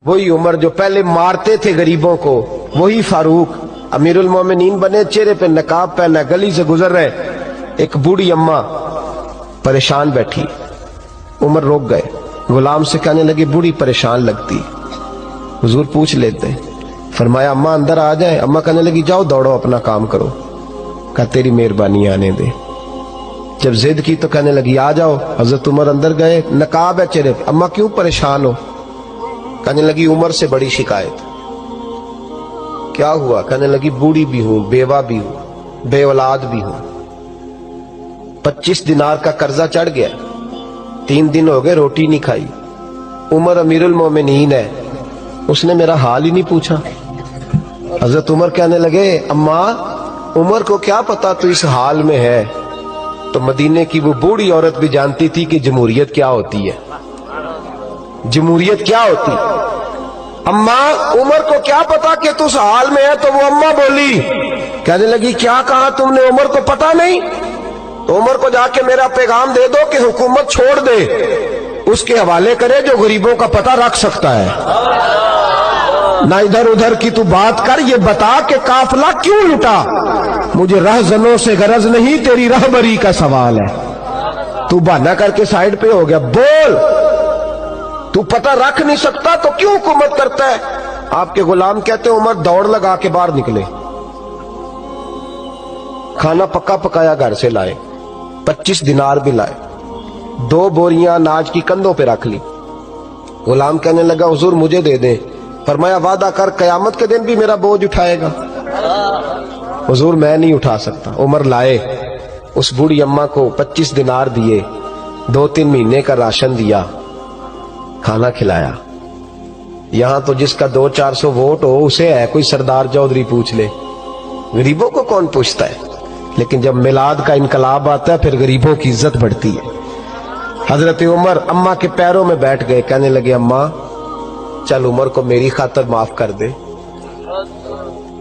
वही उमर जो पहले मारते थे गरीबों को, वही फारूक अमीरुल मोमिनीन बने, चेहरे पे नकाब पहना, गली से गुजर रहे। एक बूढ़ी अम्मा परेशान बैठी, उमर रोक गए, गुलाम से कहने लगे बूढ़ी परेशान लगती। हुजूर पूछ लेते, फरमाया अम्मा अंदर आ जाए। अम्मा कहने लगी जाओ दौड़ो अपना काम करो। कहा तेरी मेहरबानी आने दे। जब जिद की तो कहने लगी आ जाओ। हजरत उमर अंदर गए, नकाब है चेहरे पे। अम्मा क्यों परेशान हो? कहने लगी उमर से बड़ी शिकायत। क्या हुआ? कहने लगी बूढ़ी भी हूं, बेवा भी हूं, बे औलाद भी हूं, 25 दिनार का कर्जा चढ़ गया, 3 दिन हो गए रोटी नहीं खाई। उमर अमीरुल मोमिनीन है, उसने मेरा हाल ही नहीं पूछा। हजरत उमर कहने लगे अम्मा उमर को क्या पता तू इस हाल में है। तो मदीने की वो बूढ़ी औरत भी जानती थी कि जमहूरियत क्या होती है, जमहूरियत क्या होती। अम्मा उमर को क्या पता कि तू उस हाल में है। तो वो अम्मा बोली, कहने लगी क्या कहा तुमने, उमर को पता नहीं? तो उमर को जाके मेरा पैगाम दे दो कि हुकूमत छोड़ दे, उसके हवाले करे जो गरीबों का पता रख सकता है। ना इधर उधर की तू बात कर, ये बता कि काफिला क्यों लुटा। मुझे रहजनों से गरज नहीं, तेरी रहबरी का सवाल है। तू बहाना करके साइड पे हो गया, बोल। तू पता रख नहीं सकता तो क्यों हुकूमत करता है? आपके गुलाम कहते उमर दौड़ लगा के बाहर निकले, खाना पक्का पकाया घर से लाए, 25 दिनार भी लाए, 2 बोरियां अनाज की कंधों पे रख ली। गुलाम कहने लगा हुजूर मुझे दे दे। फरमाया वादा कर कयामत के दिन भी मेरा बोझ उठाएगा। हुजूर मैं नहीं उठा सकता। उमर लाए, उस बूढ़ी अम्मा को 25 दिनार दिए, 2-3 महीने का राशन दिया, खाना खिलाया। यहां तो जिसका 200-400 वोट हो उसे है कोई सरदार चौधरी पूछ ले, गरीबों को कौन पूछता है। लेकिन जब मिलाद का इनकलाब आता है फिर गरीबों की इज्जत बढ़ती है। हजरत उमर अम्मा के पैरों में बैठ गए, कहने लगे अम्मा चल उमर को मेरी खातर माफ कर दे।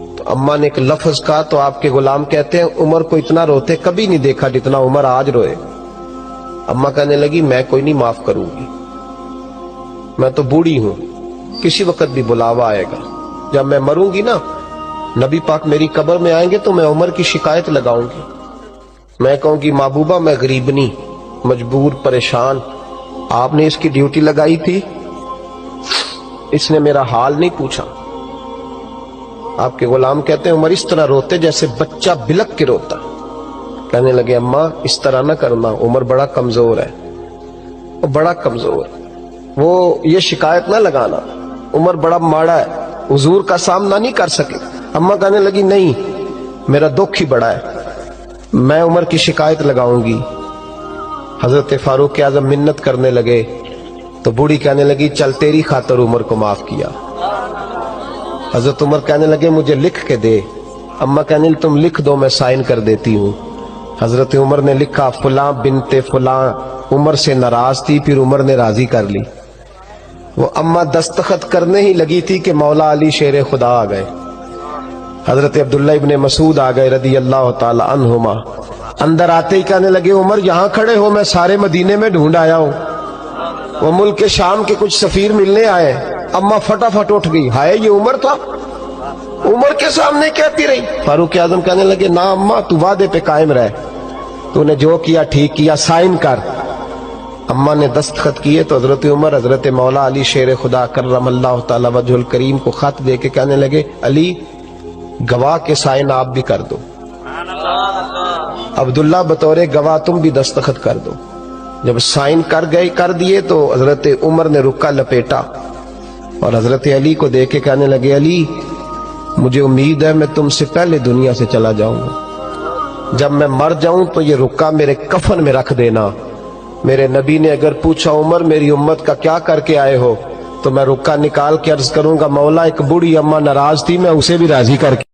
तो अम्मा ने एक लफ्ज कहा तो आपके गुलाम कहते हैं उमर को इतना रोते कभी नहीं देखा जितना उमर आज रोए। अम्मा कहने लगी मैं कोई नहीं माफ करूंगी, मैं तो बूढ़ी हूं, किसी वक्त भी बुलावा आएगा। जब मैं मरूंगी ना, नबी पाक मेरी कब्र में आएंगे तो मैं उमर की शिकायत लगाऊंगी। मैं कहूंगी महबूबा मैं गरीबनी, मजबूर, परेशान, आपने इसकी ड्यूटी लगाई थी, इसने मेरा हाल नहीं पूछा। आपके गुलाम कहते हैं उमर इस तरह रोते जैसे बच्चा बिलक के रोता। कहने लगे अम्मा इस तरह ना करना, उमर बड़ा कमजोर है, वो बड़ा कमजोर, वो ये शिकायत ना लगाना, उमर बड़ा माड़ा है, हुजूर का सामना नहीं कर सके। अम्मा कहने लगी नहीं मेरा दुख ही बड़ा है, मैं उमर की शिकायत लगाऊंगी। हजरत फारूक आजम मिन्नत करने लगे तो बूढ़ी कहने लगी चल तेरी खातर उमर को माफ किया। हजरत उमर कहने लगे मुझे लिख के दे। अम्मा कहने तुम लिख दो मैं साइन कर देती हूँ। हजरत उमर ने लिखा फुलां बिनते फुलां उमर से नाराज थी, फिर उमर ने राजी कर ली। वो अम्मा दस्तखत करने ही लगी थी कि मौला अली शेर खुदा आ गए। हजरत अब्दुल्ला इब्ने मसूद आ गए रदी अल्लाह ताला अन्हुमा। अंदर आते ही कहने लगे उमर यहाँ खड़े हो, मैं सारे मदीने में ढूंढ आया हूँ। वो मुल्क के शाम के कुछ सफीर मिलने आए। अम्मा फटाफट उठ गई, हाय ये उमर था, उमर के सामने कहती रही। फारूक आजम कहने लगे ना अम्मा तू वादे पे कायम रह, तूने जो किया ठीक किया, साइन कर। अम्मा ने दस्तखत किए तो हजरत उमर हजरत मौला अली शेर खुदा करमल्लाहु ताला वजहुल करीम को खत दे के कहने लगे अली गवाह के साइन आप भी कर दो, अब्दुल्ला बतौरे गवाह तुम भी दस्तखत कर दो। जब साइन कर दिए तो हजरत उमर ने रुक्का लपेटा और हजरत अली को देख के कहने लगे अली मुझे उम्मीद है मैं तुमसे पहले दुनिया से चला जाऊंगा, जब मैं मर जाऊं तो ये रुक्का मेरे कफन में रख देना। मेरे नबी ने अगर पूछा उमर मेरी उम्मत का क्या करके आए हो, तो मैं रुक्का निकाल के अर्ज करूंगा मौला एक बूढ़ी अम्मा नाराज थी, मैं उसे भी राजी करके